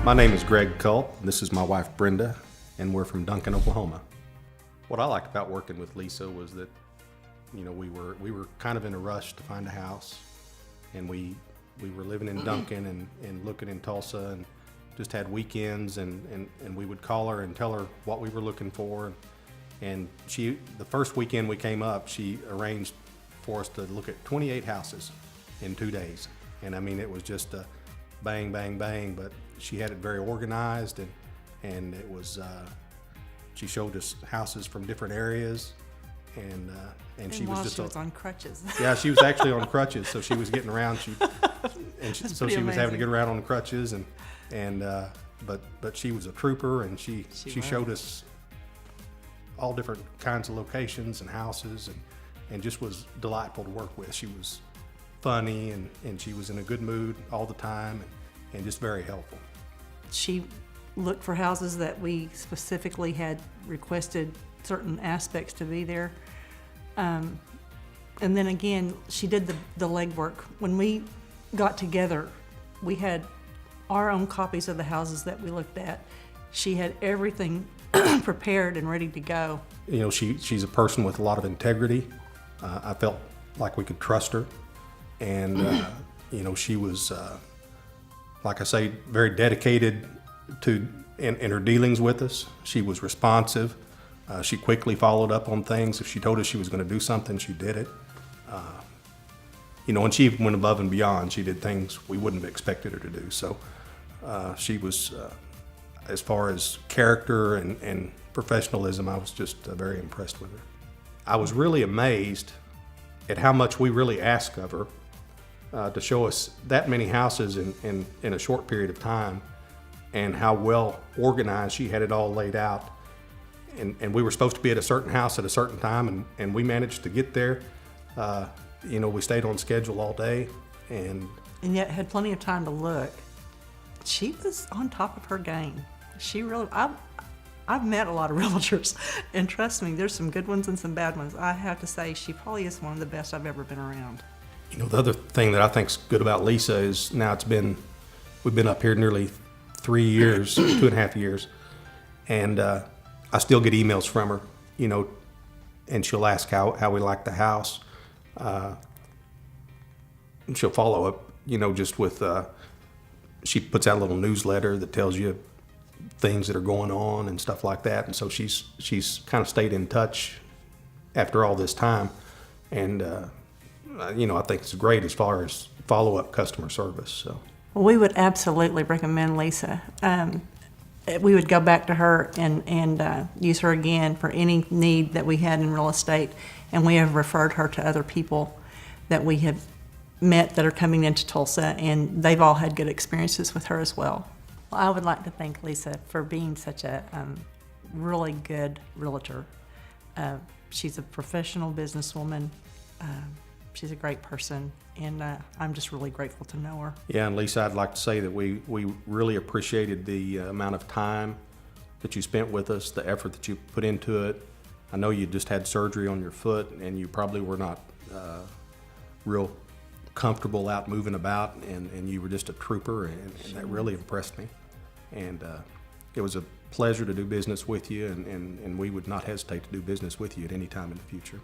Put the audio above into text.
My name is Greg Culp. This is my wife Brenda, and we're from Duncan, Oklahoma. What I liked about working with Lisa was that, we were kind of in a rush to find a house, and we were living in Duncan and looking in Tulsa, and just had weekends, and we would call her and tell her what we were looking for. And the first weekend we came up, she arranged for us to look at 28 houses in 2 days. And I mean, it was just a bang, bang, bang, but she had it very organized, and it was, she showed us houses from different areas, and she was just on crutches. Yeah, she was actually on crutches, so she was getting around. So she was having to get around on crutches, but she was a trooper, and she showed us all different kinds of locations and houses, and just was delightful to work with. She was funny, and she was in a good mood all the time, and just very helpful. She looked for houses that we specifically had requested certain aspects to be there. And then again, she did the legwork. When we got together, we had our own copies of the houses that we looked at. She had everything prepared and ready to go. She's a person with a lot of integrity. I felt like we could trust her. And, she was, like I say, very dedicated in her dealings with us. She was responsive. She quickly followed up on things. If she told us she was going to do something, she did it. And she even went above and beyond. She did things we wouldn't have expected her to do. So she was, as far as character and professionalism, I was just very impressed with her. I was really amazed at how much we really asked of her to show us that many houses in a short period of time, and how well organized she had it all laid out. And we were supposed to be at a certain house at a certain time, and we managed to get there. We stayed on schedule all day, and yet had plenty of time to look. She was on top of her game. She really, I've met a lot of realtors, and trust me, there's some good ones and some bad ones. I have to say, she probably is one of the best I've ever been around. The other thing that I think's good about Lisa is now we've been up here nearly 3 years, 2.5 years, and I still get emails from her, and she'll ask how we like the house. And she'll follow up, just with, she puts out a little newsletter that tells you things that are going on and stuff like that. And so she's kind of stayed in touch after all this time. And, I think it's great as far as follow-up customer service. So, well, we would absolutely recommend Lisa. We would go back to her and use her again for any need that we had in real estate. And we have referred her to other people that we have met that are coming into Tulsa, and they've all had good experiences with her as well. Well, I would like to thank Lisa for being such a really good realtor. She's a professional businesswoman. She's a great person, and I'm just really grateful to know her. Yeah, and Lisa, I'd like to say that we really appreciated the amount of time that you spent with us, the effort that you put into it. I know you just had surgery on your foot, and you probably were not real comfortable out moving about, and you were just a trooper, and that really impressed me. And it was a pleasure to do business with you, and we would not hesitate to do business with you at any time in the future.